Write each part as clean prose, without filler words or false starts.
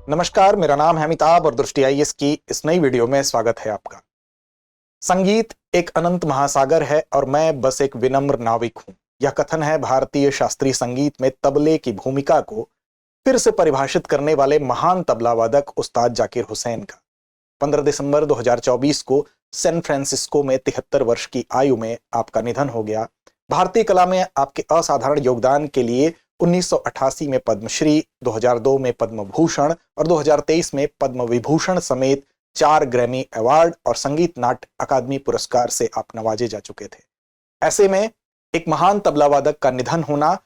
नमस्कार, मेरा नाम है अमिताभ और दृष्टि आईएएस की इस नई वीडियो में स्वागत है आपका। संगीत एक अनंत महासागर है और मैं बस एक विनम्र नाविक हूं। यह कथन है भारतीय शास्त्रीय संगीत में तबले की भूमिका को फिर से परिभाषित करने वाले महान तबला वादक उस्ताद जाकिर हुसैन का। 15 दिसंबर 2024 को सैन फ्रांसिस्को में 73 वर्ष की आयु में आपका निधन हो गया। भारतीय कला में आपके असाधारण योगदान के लिए 1988 में पद्मश्री, 2002 में पद्म भूषण और 2023 में पद्म विभूषण समेत 4 ग्रैमी अवार्ड और संगीत नाट्य अकादमी पुरस्कार से आप नवाजे जा चुके थे। ऐसे में एक महान तबला वादक का निधन होना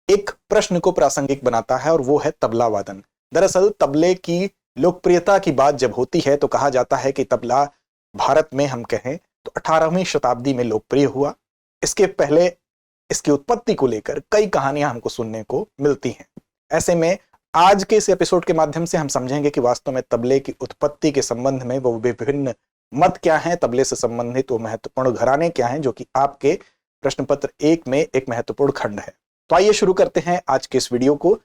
एक प्रश्न को प्रासंगिक बनाता है और वो है तबला वादन। दरअसल तबले की लोकप्रियता की बात जब होती है तो कहा जाता है कि तबला भारत में हम कहें तो 18वीं शताब्दी में लोकप्रिय हुआ। इसके पहले इसकी उत्पत्ति को लेकर कई कहानियां हमको सुनने को मिलती हैं। ऐसे में आज के इस एपिसोड के माध्यम से हम समझेंगे कि वास्तव में तबले की उत्पत्ति के संबंध में वो विभिन्न मत क्या हैं, तबले से संबंधित वो महत्वपूर्ण घराने क्या हैं, जो कि आपके प्रश्न पत्र 1 में एक महत्वपूर्ण खंड है। तो आइए शुरू करते हैं आज के इस वीडियो को।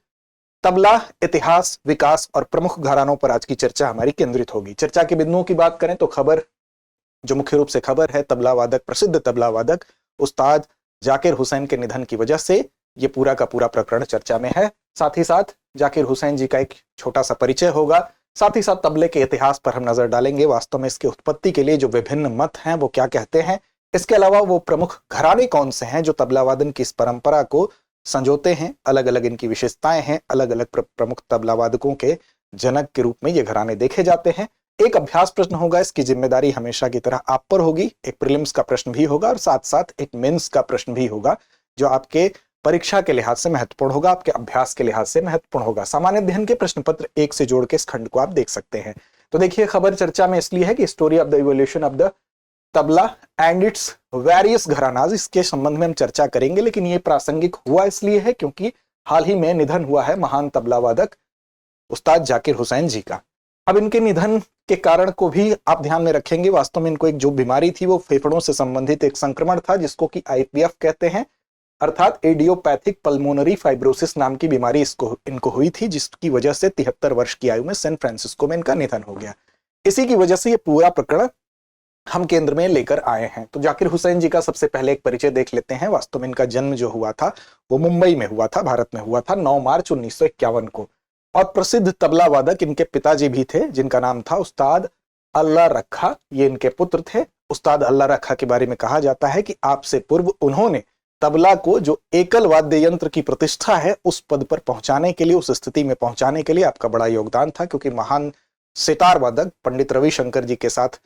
तबला, इतिहास, विकास और प्रमुख घरानों पर आज की चर्चा हमारी केंद्रित होगी। चर्चा के बिंदुओं की बात करें तो खबर, जो मुख्य रूप से खबर है, तबला वादक, प्रसिद्ध तबला वादक उस्ताद जाकिर हुसैन के निधन की वजह से ये पूरा का पूरा प्रकरण चर्चा में है। साथ ही साथ जाकिर हुसैन जी का एक छोटा सा परिचय होगा। साथ ही साथ तबले के इतिहास पर हम नजर डालेंगे, वास्तव में इसके उत्पत्ति के लिए जो विभिन्न मत हैं वो क्या कहते हैं। इसके अलावा वो प्रमुख घराने कौन से हैं जो तबला वादन की इस परंपरा को संजोते हैं, अलग अलग इनकी विशेषताएं हैं, अलग अलग प्रमुख तबला वादकों के जनक के रूप में ये घराने देखे जाते हैं। एक अभ्यास प्रश्न होगा, इसकी जिम्मेदारी हमेशा की तरह आप पर होगी। एक प्रीलिम्स का प्रश्न भी होगा और साथ साथ एक मेंस का प्रश्न भी होगा जो आपके परीक्षा के लिहाज से महत्वपूर्ण होगा, आपके अभ्यास के लिहाज से महत्वपूर्ण होगा। सामान्य अध्ययन के प्रश्न पत्र 1 से जोड़ के इस खंड को आप देख सकते हैं। तो देखिए, खबर चर्चा में इसलिए है कि story of the evolution of the tabla and its various gharanas, इसके संबंध में हम चर्चा करेंगे। लेकिन ये प्रासंगिक हुआ इसलिए है क्योंकि हाल ही में निधन हुआ है महान तबला वादक उस्ताद जाकिर हुसैन जी का। अब इनके निधन के कारण को भी आप ध्यान में रखेंगे। वास्तव में इनको एक जो बीमारी थी वो फेफड़ों से संबंधित एक संक्रमण था, जिसको कि आईपीएफ कहते हैं, अर्थात एडियोपैथिक पल्मोनरी फाइब्रोसिस नाम की बीमारी इनको हुई थी, जिसकी वजह से 73 वर्ष की आयु में सैन फ्रांसिस्को में इनका निधन हो गया। इसी की वजह से ये पूरा प्रकरण हम केंद्र में लेकर आए हैं। तो जाकिर हुसैन जी का सबसे पहले एक परिचय देख लेते हैं। वास्तव में इनका जन्म जो हुआ था वो मुंबई में हुआ था, भारत में हुआ था, 9 मार्च 1951 को। और प्रसिद्ध तबला वादक इनके पिताजी भी थे, जिनका नाम था उस्ताद अल्लाह रखा। ये इनके पुत्र थे। उस्ताद अल्लाह रखा के बारे में कहा जाता है कि आपसे पूर्व उन्होंने तबला को, जो एकल वाद्य यंत्र की प्रतिष्ठा है, उस पद पर पहुंचाने के लिए, उस स्थिति में पहुंचाने के लिए आपका बड़ा योगदान था, क्योंकि महान सितार वादक पंडित रविशंकर जी के साथ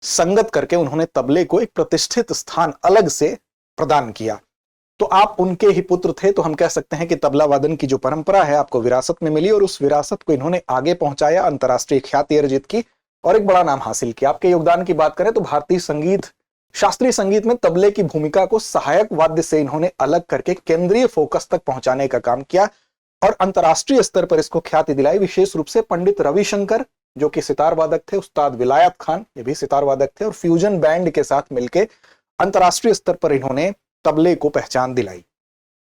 संगत करके उन्होंने तबले को एक प्रतिष्ठित स्थान अलग से प्रदान किया। तो आप उनके ही पुत्र थे। तो हम कह सकते हैं कि तबला वादन की जो परंपरा है आपको विरासत में मिली और उस विरासत को इन्होंने आगे पहुंचाया, अंतर्राष्ट्रीय ख्याति अर्जित की और एक बड़ा नाम हासिल किया। आपके योगदान की बात करें तो भारतीय संगीत, शास्त्रीय संगीत में तबले की भूमिका को सहायक वाद्य से इन्होंने अलग करके केंद्रीय फोकस तक पहुंचाने का काम किया और अंतर्राष्ट्रीय स्तर पर इसको ख्याति दिलाई। विशेष रूप से पंडित रविशंकर, जो कि सितार वादक थे, उस्ताद विलायत खान, ये भी सितार वादक थे, और फ्यूजन बैंड के साथ मिलकर अंतर्राष्ट्रीय स्तर पर इन्होंने तबले को पहचान दिलाई।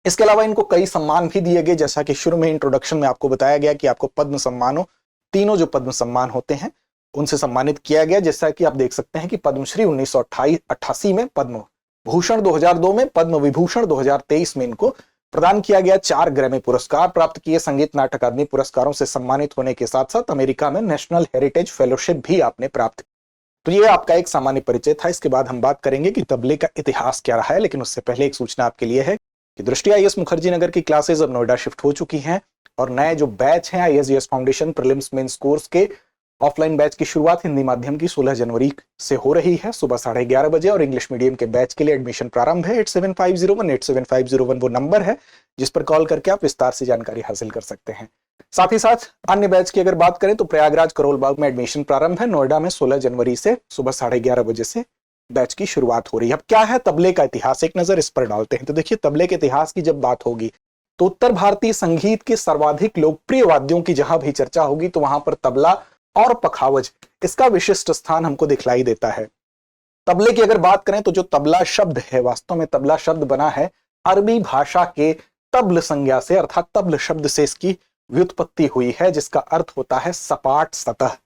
इसके अलावा इनको कई सम्मान भी दिए गए, जैसा कि शुरू में इंट्रोडक्शन में आपको बताया गया कि आपको पद्म सम्मानों, तीनों जो पद्म सम्मान होते हैं उनसे सम्मानित किया गया। जैसा कि आप देख सकते हैं कि पद्मश्री 1988 में, पद्म भूषण 2002 में, पद्म विभूषण 2023 में इनको प्रदान किया गया। 4 ग्रैमी पुरस्कार प्राप्त किए। संगीत नाटक अकादमी पुरस्कारों से सम्मानित होने के साथ साथ अमेरिका में नेशनल हेरिटेज फेलोशिप भी आपने प्राप्त की। तो ये आपका एक सामान्य परिचय था। इसके बाद हम बात करेंगे कि तबले का इतिहास क्या रहा है, लेकिन उससे पहले एक सूचना आपके लिए है कि दृष्टि आईएएस मुखर्जी नगर की क्लासेस अब नोएडा शिफ्ट हो चुकी हैं और नए जो बैच हैं IAS foundation prelims mains course के ऑफलाइन बैच की शुरुआत हिंदी माध्यम की 16 जनवरी से हो रही है, सुबह 11:30 बजे। और इंग्लिश मीडियम के बैच के लिए एडमिशन प्रारंभ है। 8750187501 वो नंबर है जिस पर कॉल करके आप विस्तार से जानकारी हासिल कर सकते हैं। साथ ही साथ अन्य बैच की अगर बात करें तो प्रयागराज करोल बाग में एडमिशन प्रारंभ है। नोएडा में 16 जनवरी से सुबह 11:30 बजे से बैच की शुरुआत हो रही है। अब क्या है तबले का इतिहास, एक नजर इस पर डालते हैं। तो देखिए, तबले के इतिहास की जब बात होगी तो उत्तर भारतीय संगीत के सर्वाधिक लोकप्रिय वाद्यों की जहां भी चर्चा होगी तो वहां पर तबला और पखावज, इसका विशिष्ट स्थान हमको दिखलाई देता है। तबले की अगर बात करें तो जो तबला शब्द है, वास्तव में तबला शब्द बना है अरबी भाषा के तब्ल संज्ञा से, अर्थात तब्ल शब्द से इसकी व्युत्पत्ति हुई है, जिसका अर्थ होता है सपाट सतह।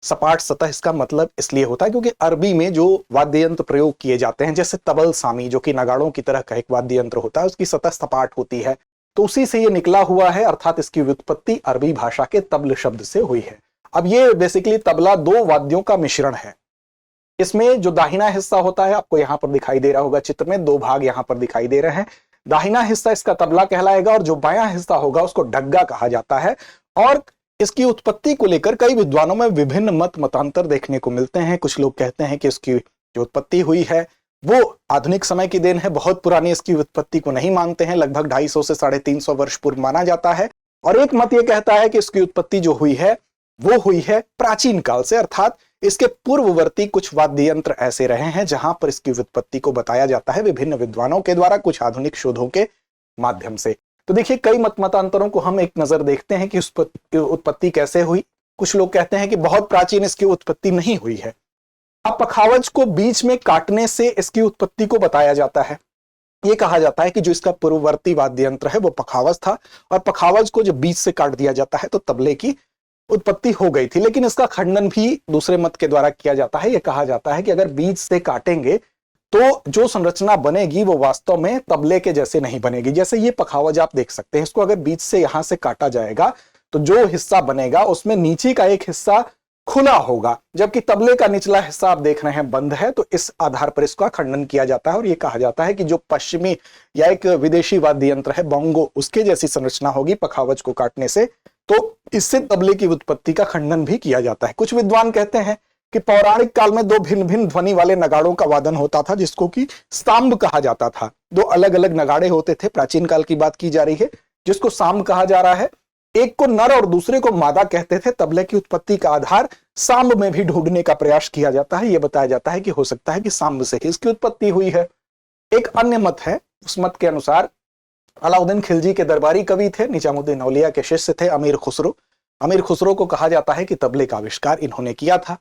सपाट सतह इसका मतलब इसलिए होता है क्योंकि अरबी में जो वाद्य यंत्र प्रयोग किए जाते हैं, जैसे तबल सामी जो कि नगाड़ों की तरह का एक वाद्य यंत्र होता है, उसकी सतह सपाट होती है, तो उसी से ये निकला हुआ है, अर्थात इसकी व्युत्पत्ति अरबी भाषा के तबल शब्द से हुई है। अब ये बेसिकली तबला दो वाद्यों का मिश्रण है। इसमें जो दाहिना हिस्सा होता है, आपको यहां पर दिखाई दे रहा होगा चित्र में, दो भाग यहां पर दिखाई दे रहे हैं। दाहिना हिस्सा इसका तबला कहलाएगा और जो बायां हिस्सा होगा उसको डग्गा कहा जाता है। और इसकी उत्पत्ति को लेकर कई विद्वानों में विभिन्न मतांतर देखने को मिलते हैं। कुछ लोग कहते हैं कि इसकी जो उत्पत्ति हुई है वो आधुनिक समय की देन है, बहुत पुरानी इसकी उत्पत्ति को नहीं मानते हैं, लगभग 250 से 350 वर्ष पूर्व माना जाता है। और एक मत ये कहता है कि इसकी उत्पत्ति जो हुई है वो हुई है प्राचीन काल से, अर्थात इसके पूर्ववर्ती कुछ वाद्य यंत्र ऐसे रहे हैं जहां पर इसकी व्युत्पत्ति को बताया जाता है विभिन्न विद्वानों के द्वारा, कुछ आधुनिक शोधों के माध्यम से। तो देखिए, कई मतांतरों को हम एक नजर देखते हैं कि उत्पत्ति कैसे हुई। कुछ लोग कहते हैं कि बहुत प्राचीन इसकी उत्पत्ति नहीं हुई है। अब पखावज को बीच में काटने से इसकी उत्पत्ति को बताया जाता है। ये कहा जाता है कि जो इसका पूर्ववर्ती वाद्य यंत्र है वो पखावज था, और पखावज को जब बीच से काट दिया जाता है तो तबले की उत्पत्ति हो गई थी। लेकिन इसका खंडन भी दूसरे मत के द्वारा किया जाता है। यह कहा जाता है कि अगर बीच से काटेंगे तो जो संरचना बनेगी वो वास्तव में तबले के जैसे नहीं बनेगी। जैसे ये पखावज आप देख सकते हैं, इसको अगर बीच से यहां से काटा जाएगा तो जो हिस्सा बनेगा उसमें नीचे का एक हिस्सा खुला होगा, जबकि तबले का निचला हिस्सा आप देख रहे हैं बंद है। तो इस आधार पर इसका खंडन किया जाता है और यह कहा जाता है कि जो पश्चिमी या एक विदेशी वाद्य यंत्र है बोंगो, उसके जैसी संरचना होगी पखावज को काटने से, तो इससे तबले की उत्पत्ति का खंडन भी किया जाता है। कुछ विद्वान कहते हैं कि पौराणिक काल में दो भिन्न भिन्न ध्वनि वाले नगाड़ों का वादन होता था, जिसको कि सांब कहा जाता था। दो अलग अलग नगाड़े होते थे, प्राचीन काल की बात की जा रही है, जिसको सांब कहा जा रहा है। एक को नर और दूसरे को मादा कहते थे। तबले की उत्पत्ति का आधार सांब में भी ढूंढने का प्रयास किया जाता है। यह बताया जाता है कि हो सकता है कि सांब से ही इसकी उत्पत्ति हुई है। एक अन्य मत है, उस मत के अनुसार अलाउद्दीन खिलजी के दरबारी कवि थे, निजामुद्दीन औलिया के शिष्य थे अमीर खुसरो। अमीर खुसरो को कहा जाता है कि तबले का आविष्कार इन्होंने किया था।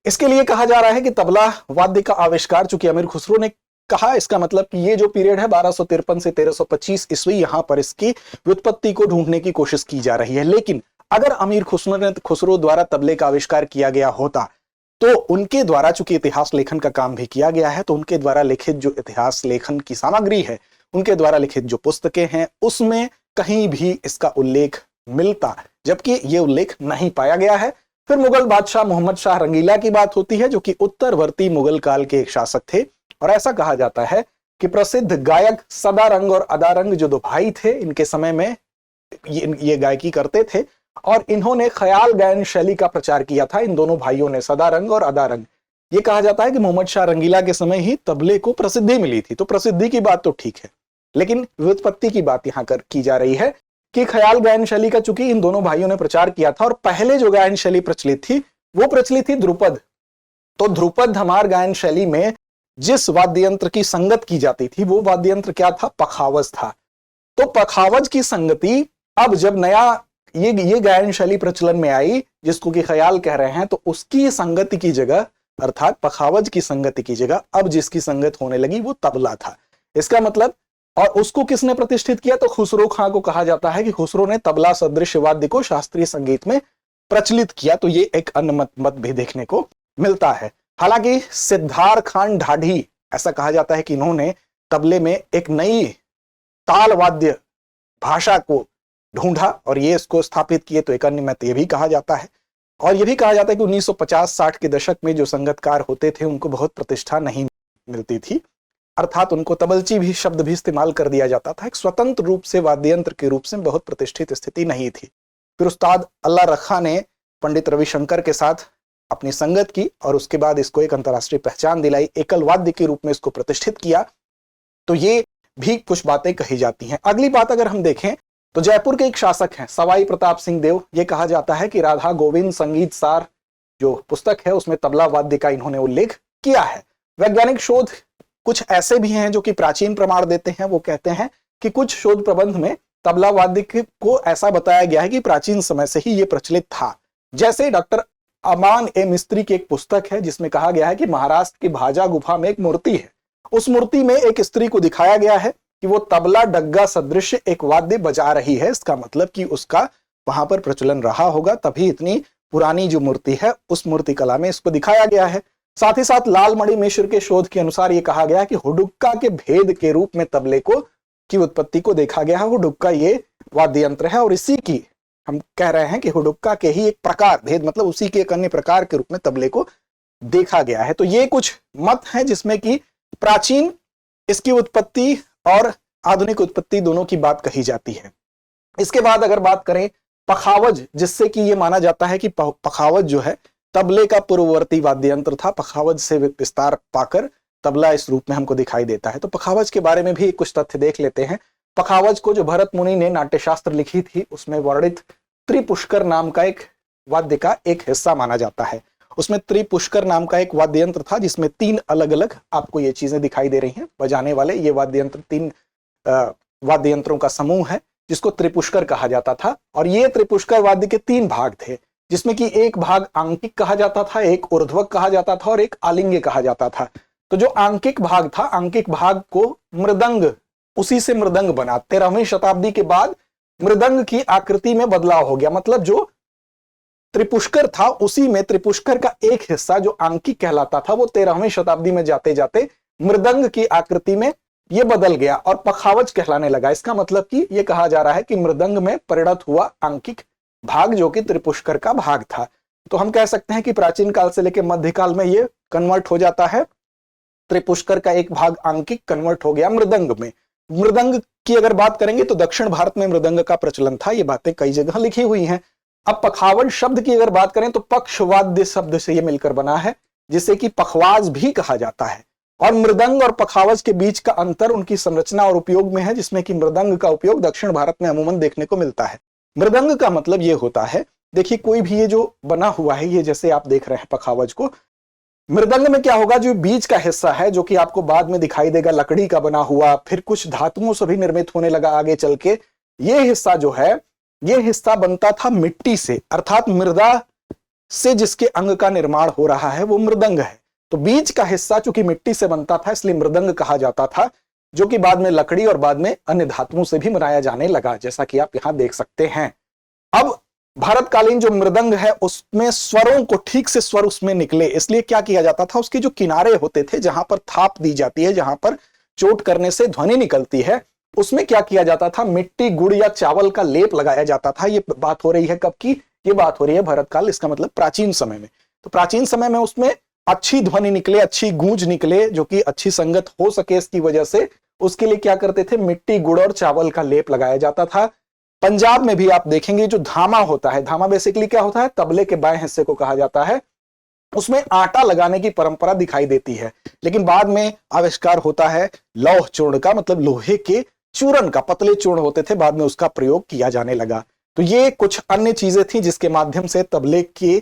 इसके लिए कहा जा रहा है कि तबला वाद्य का आविष्कार चूंकि अमीर खुसरो ने कहा, इसका मतलब कि ये जो पीरियड है 1253 से 1325 ईस्वी, यहां पर इसकी व्युत्पत्ति को ढूंढने की कोशिश की जा रही है। लेकिन अगर अमीर खुसरो द्वारा तबले का आविष्कार किया गया होता तो उनके द्वारा, चूंकि इतिहास लेखन का काम भी किया गया है, तो उनके द्वारा लिखित जो इतिहास लेखन की सामग्री है, उनके द्वारा लिखित जो पुस्तकें हैं, उसमें कहीं भी इसका उल्लेख मिलता, जबकि ये उल्लेख नहीं पाया गया है। फिर मुगल बादशाह मोहम्मद शाह रंगीला की बात होती है, जो कि उत्तरवर्ती मुगल काल के एक शासक थे। और ऐसा कहा जाता है कि प्रसिद्ध गायक सदारंग और अदारंग जो दो भाई थे, इनके समय में ये गायकी करते थे और इन्होंने ख्याल गायन शैली का प्रचार किया था। इन दोनों भाइयों ने, सदारंग और अदारंग। ये कहा जाता है कि मोहम्मद शाह रंगीला के समय ही तबले को प्रसिद्धि मिली थी। तो प्रसिद्धि की बात तो ठीक है, लेकिन व्युत्पत्ति की बात यहां की जा रही है कि ख्याल गायन शैली का चूंकि इन दोनों भाइयों ने प्रचार किया था, और पहले जो गायन शैली प्रचलित थी वो प्रचलित थी ध्रुपद। तो ध्रुपद धमार गायन शैली में जिस वाद्य यंत्र की संगत की जाती थी वो वाद्य यंत्र क्या था? पखावज था। तो पखावज की संगति, अब जब नया ये गायन शैली प्रचलन में आई जिसको कि ख्याल कह रहे हैं, तो उसकी संगति की जगह, अर्थात पखावज की संगति की जगह अब जिसकी संगत होने लगी वो तबला था। इसका मतलब, और उसको किसने प्रतिष्ठित किया? तो खुसरो खां को कहा जाता है कि खुसरो ने तबला सदृश वाद्य को शास्त्रीय संगीत में प्रचलित किया। तो ये एक अन्य मत भी देखने को मिलता है। हालांकि सिद्धार खान ढाढी, ऐसा कहा जाता है कि इन्होंने तबले में एक नई ताल वाद्य भाषा को ढूंढा और ये इसको स्थापित किए। तो एक अन्य मत ये भी कहा जाता है। और ये भी कहा जाता है कि 1950-60 के दशक में जो संगतकार होते थे उनको बहुत प्रतिष्ठा नहीं मिलती थी, अर्थात उनको तबलची भी शब्द भी इस्तेमाल कर दिया जाता था। एक स्वतंत्र रूप से वाद्य यंत्र के रूप से बहुत प्रतिष्ठित स्थिति नहीं थी। फिर उस्ताद अल्लाह रखा ने पंडित रविशंकर के साथ अपनी संगत की और उसके बाद इसको एक अंतर्राष्ट्रीय पहचान दिलाई, एकल वाद्य के रूप में इसको प्रतिष्ठित किया। तो ये भी कुछ बातें कही जाती हैं। अगली बात अगर हम देखें तो जयपुर के एक शासक हैं सवाई प्रताप सिंह देव। ये कहा जाता है कि राधा गोविंद संगीत सार जो पुस्तक है उसमें तबला वाद्य का इन्होंने उल्लेख किया है। वैज्ञानिक शोध कुछ ऐसे भी हैं जो कि प्राचीन प्रमाण देते हैं। वो कहते हैं कि कुछ शोध प्रबंध में तबला वाद्य को ऐसा बताया गया है कि प्राचीन समय से ही ये प्रचलित था। जैसे डॉक्टर अमान ए मिस्त्री की एक पुस्तक है जिसमें कहा गया है कि महाराष्ट्र की भाजा गुफा में एक मूर्ति है। उस मूर्ति में एक स्त्री को दिखाया गया है कि वो तबला डग्गा सदृश एक वाद्य बजा रही है। इसका मतलब कि उसका वहां पर प्रचलन रहा होगा, तभी इतनी पुरानी जो मूर्ति है उस मूर्ति कला में इसको दिखाया गया है। साथ ही साथ लालमणि मिश्र के शोध के अनुसार यह कहा गया कि हुडुक्का के भेद के रूप में तबले को की उत्पत्ति को देखा गया है। हुडुक्का ये वाद्य यंत्र है और इसी की हम कह रहे हैं कि हुडुक्का के ही एक प्रकार, भेद मतलब उसी के एक अन्य प्रकार के रूप में तबले को देखा गया है। तो ये कुछ मत हैं जिसमें कि प्राचीन इसकी उत्पत्ति और आधुनिक उत्पत्ति दोनों की बात कही जाती है। इसके बाद अगर बात करें पखावज, जिससे कि ये माना जाता है कि पखावज जो है तबले का पूर्ववर्ती वाद्य यंत्र था, पखावज से विस्तार पाकर तबला इस रूप में हमको दिखाई देता है। तो पखावज के बारे में भी कुछ तथ्य देख लेते हैं। पखावज को जो भरत मुनि ने नाट्यशास्त्र लिखी थी उसमें वर्णित त्रिपुष्कर नाम का एक वाद्य का एक हिस्सा माना जाता है। उसमें त्रिपुष्कर नाम का एक वाद्य यंत्र था जिसमें 3 अलग अलग आपको ये चीजें दिखाई दे रही हैं बजाने वाले। ये वाद्य यंत्र 3 वाद्य यंत्रों का समूह है जिसको त्रिपुष्कर कहा जाता था। और ये त्रिपुष्कर वाद्य के 3 भाग थे, जिसमें कि एक भाग आंकिक कहा जाता था, एक ऊर्ध्वक कहा जाता था और एक आलिंग्य कहा जाता था। तो जो आंकिक भाग था, आंकिक भाग को मृदंग, उसी से मृदंग बना। 13वीं शताब्दी के बाद मृदंग की आकृति में बदलाव हो गया। मतलब जो त्रिपुष्कर था उसी में त्रिपुष्कर का एक हिस्सा जो आंकिक कहलाता था वो 13वीं शताब्दी में जाते जाते मृदंग की आकृति में ये बदल गया और पखावज कहलाने लगा। इसका मतलब कि ये कहा जा रहा है कि मृदंग में परिणत हुआ आंकिक भाग जो कि त्रिपुष्कर का भाग था। तो हम कह सकते हैं कि प्राचीन काल से लेकर मध्यकाल में ये कन्वर्ट हो जाता है। त्रिपुष्कर का एक भाग आंकिक कन्वर्ट हो गया मृदंग में। मृदंग की अगर बात करेंगे तो दक्षिण भारत में मृदंग का प्रचलन था। ये बातें कई जगह लिखी हुई हैं। अब पखावज शब्द की अगर बात करें तो पक्षवाद्य शब्द से ये मिलकर बना है, जिसे कि पखवाज भी कहा जाता है। और मृदंग और पखावज के बीच का अंतर उनकी संरचना और उपयोग में है, जिसमें कि मृदंग का उपयोग दक्षिण भारत में अमूमन देखने को मिलता है। मृदंग का मतलब ये होता है, देखिए कोई भी ये जो बना हुआ है, ये जैसे आप देख रहे हैं पखावज को, मृदंग में क्या होगा, जो बीच का हिस्सा है जो कि आपको बाद में दिखाई देगा लकड़ी का बना हुआ, फिर कुछ धातुओं से भी निर्मित होने लगा आगे चल के, ये हिस्सा जो है ये हिस्सा बनता था मिट्टी से, अर्थात मृदा से जिसके अंग का निर्माण हो रहा है वो मृदंग है। तो बीच का हिस्सा चूंकि मिट्टी से बनता था इसलिए मृदंग कहा जाता था, जो कि बाद में लकड़ी और बाद में अन्य धातुओं से भी बनाया जाने लगा, जैसा कि आप यहां देख सकते हैं। अब भारतकालीन जो मृदंग है उसमें स्वरों को ठीक से स्वर उसमें निकले, इसलिए क्या किया जाता था, उसके जो किनारे होते थे जहां पर थाप दी जाती है, जहां पर चोट करने से ध्वनि निकलती है, उसमें क्या किया जाता था, मिट्टी, गुड़ या चावल का लेप लगाया जाता था। ये बात हो रही है कब की, ये बात हो रही है भरतकाल, इसका मतलब प्राचीन समय में। तो प्राचीन समय में उसमें अच्छी ध्वनि निकले, अच्छी गूंज निकले, जो कि अच्छी संगत हो सके इसकी वजह से, उसके लिए क्या करते थे, मिट्टी, गुड़ और चावल का लेप लगाया जाता था। पंजाब में भी आप देखेंगे जो धामा होता है, धामा बेसिकली क्या होता है, तबले के बाएं हिस्से को कहा जाता है, उसमें आटा लगाने की परंपरा दिखाई देती है। लेकिन बाद में आविष्कार होता है लौह चूर्ण का, मतलब लोहे के चूर्ण का, पतले चूर्ण होते थे, बाद में उसका प्रयोग किया जाने लगा। तो ये कुछ अन्य चीजें थी जिसके माध्यम से तबले की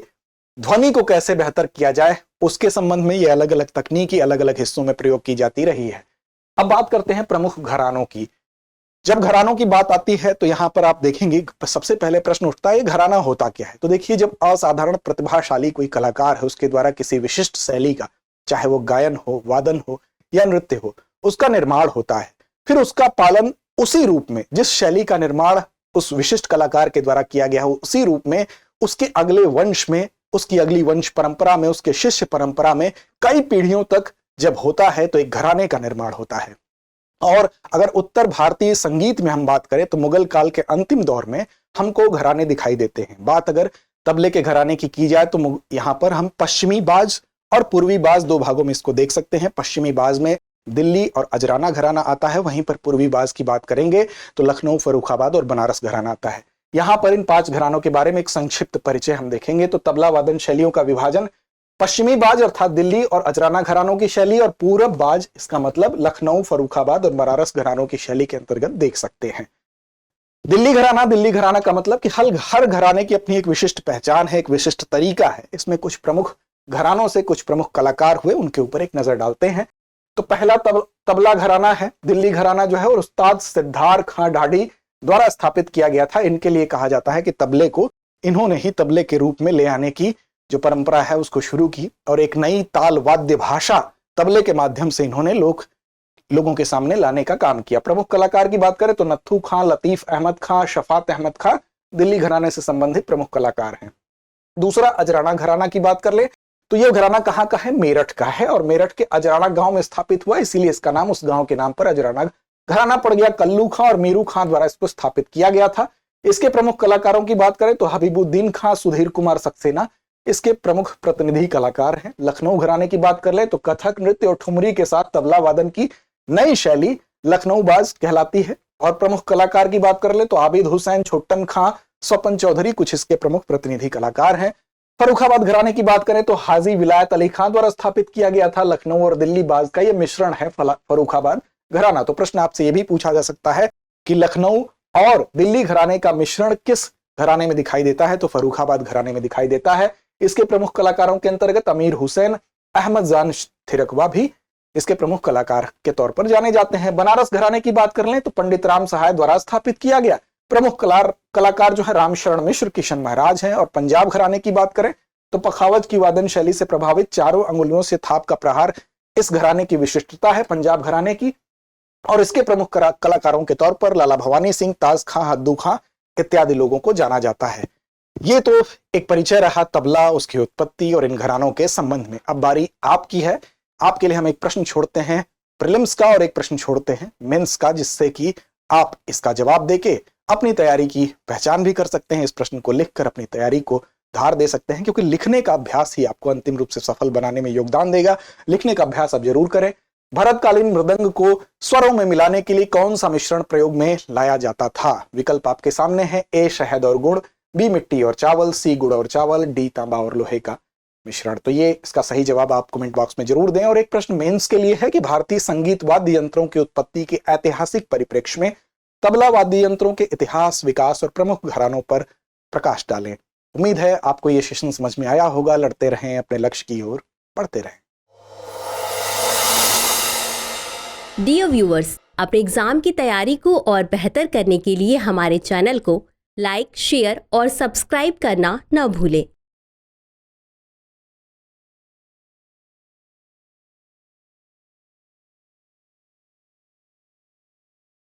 ध्वनि को कैसे बेहतर किया जाए उसके संबंध में ये अलग अलग तकनीकी अलग अलग हिस्सों में प्रयोग की जाती रही है। अब बात करते हैं प्रमुख घरानों की। जब घरानों की बात आती है तो यहां पर आप देखेंगे सबसे पहले प्रश्न उठता है, घराना होता क्या है। तो देखिए, जब असाधारण प्रतिभाशाली कोई कलाकार है उसके द्वारा किसी विशिष्ट शैली का, चाहे वो गायन हो, वादन हो या नृत्य हो, उसका निर्माण होता है, फिर उसका पालन उसी रूप में, जिस शैली का निर्माण उस विशिष्ट कलाकार के द्वारा किया गया हो, उसी रूप में उसके अगले वंश में, उसकी अगली वंश परंपरा में, उसके शिष्य परंपरा में कई पीढ़ियों तक जब होता है तो एक घराने का निर्माण होता है। और अगर उत्तर भारतीय संगीत में हम बात करें तो मुगल काल के अंतिम दौर में हमको घराने दिखाई देते हैं। बात अगर तबले के घराने की जाए तो यहां पर हम पश्चिमी बाज और पूर्वी बाज दो भागों में इसको देख सकते हैं। पश्चिमी बाज में दिल्ली और अजराना घराना आता है, वहीं पर पूर्वी बाज की बात करेंगे तो लखनऊ, फर्रुखाबाद और बनारस घराना आता है। यहां पर इन 5 घरानों के बारे में एक संक्षिप्त परिचय हम देखेंगे। तो तबला वादन शैलियों का विभाजन पश्चिमी बाज अर्थात दिल्ली और अजराना घरानों की शैली और पूरब बाज, इसका मतलब लखनऊ, फर्रुखाबाद और बनारस घरानों की शैली के अंतर्गत देख सकते हैं। दिल्ली घराना का मतलब कि हर घराने की अपनी एक विशिष्ट पहचान है, एक विशिष्ट तरीका है। इसमें कुछ प्रमुख घरानों से कुछ प्रमुख कलाकार हुए, उनके ऊपर एक नजर डालते हैं। तो पहला तबला घराना है दिल्ली घराना जो है, और उस्ताद सिद्धार्थ खां ढाडी द्वारा स्थापित किया गया था। इनके लिए कहा जाता है कि तबले को इन्होंने ही तबले के रूप में ले आने की जो परंपरा है उसको शुरू की, और एक नई ताल वाद्य भाषा तबले के माध्यम से इन्होंने लोगों के सामने लाने का काम किया। प्रमुख कलाकार की बात करें तो नत्थू खां, लतीफ अहमद खां, शफात अहमद खां, दिल्ली घराने से संबंधित प्रमुख कलाकार हैं। दूसरा, अजराना घराना की बात कर ले तो यह घराना कहाँ का है? मेरठ का है, और मेरठ के अजराना गांव में स्थापित हुआ, इसीलिए इसका नाम उस गांव के नाम पर अजराना घराना पड़ गया। कल्लू खां और मीरू खां द्वारा इसको स्थापित किया गया था। इसके प्रमुख कलाकारों की बात करें तो हबीबुद्दीन खां, सुधीर कुमार सक्सेना इसके प्रमुख प्रतिनिधि कलाकार हैं। लखनऊ घराने की बात कर ले तो कथक नृत्य और ठुमरी के साथ तबला वादन की नई शैली लखनऊ बाज कहलाती है। और प्रमुख कलाकार की बात कर ले तो आबिद हुसैन, छोटन खां, स्वपन चौधरी कुछ इसके प्रमुख प्रतिनिधि कलाकार हैं। फर्रुखाबाद घराने की बात करें तो हाजी विलायत अली खां द्वारा स्थापित किया गया था। लखनऊ और दिल्ली बाज का यह मिश्रण है फर्रुखाबाद घराना। तो प्रश्न आपसे यह भी पूछा जा सकता है कि लखनऊ और दिल्ली घराने का मिश्रण किस घराने में दिखाई देता है? तो फर्रुखाबाद घराने में दिखाई देता है। इसके प्रमुख कलाकारों के अंतर्गत अमीर हुसैन, अहमद जान थिरकवा भी इसके प्रमुख कलाकार के तौर पर जाने जाते हैं। बनारस घराने की बात कर लें तो पंडित राम सहाय द्वारा स्थापित किया गया। प्रमुख कलाकार जो है रामशरण मिश्र, किशन महाराज हैं। और पंजाब घराने की बात करें तो पखावज की वादन शैली से प्रभावित चारों अंगुलियों से थाप का प्रहार इस घराने की विशिष्टता है पंजाब घराने की। और इसके प्रमुख कलाकारों के तौर पर लाला भवानी सिंह, ताज खां, हद्दू खां इत्यादि लोगों को जाना जाता है। ये तो एक परिचय रहा तबला, उसकी उत्पत्ति और इन घरानों के संबंध में। अब बारी आपकी है। आपके लिए हम एक प्रश्न छोड़ते हैं प्रीलिम्स का और एक प्रश्न छोड़ते हैं मेंस का, जिससे कि आप इसका जवाब देके अपनी तैयारी की पहचान भी कर सकते हैं। इस प्रश्न को लिखकर अपनी तैयारी को धार दे सकते हैं, क्योंकि लिखने का अभ्यास ही आपको अंतिम रूप से सफल बनाने में योगदान देगा। लिखने का अभ्यास आप जरूर करें। भरतकालीन मृदंग को स्वरों में मिलाने के लिए कौन सा मिश्रण प्रयोग में लाया जाता था? विकल्प आपके सामने है। ए शहद और गुड़, बी मिट्टी और चावल, सी गुड़ और चावल, डी तांबा और लोहे का मिश्रण। तो ये इसका सही जवाब आप कमेंट बॉक्स में जरूर दें। और एक प्रश्न मेंस के लिए है कि भारतीय संगीत वाद्य यंत्रों की उत्पत्ति के ऐतिहासिक परिप्रेक्ष्य में तबला वाद्य यंत्रों के इतिहास, विकास और प्रमुख घरानों पर प्रकाश डालें। उम्मीद है आपको ये सेशन समझ में आया होगा। लड़ते रहें, अपने लक्ष्य की ओर बढ़ते रहें। डियर व्यूअर्स, अपने एग्जाम की तैयारी को और बेहतर करने के लिए हमारे चैनल को लाइक, शेयर और सब्सक्राइब करना न भूलें।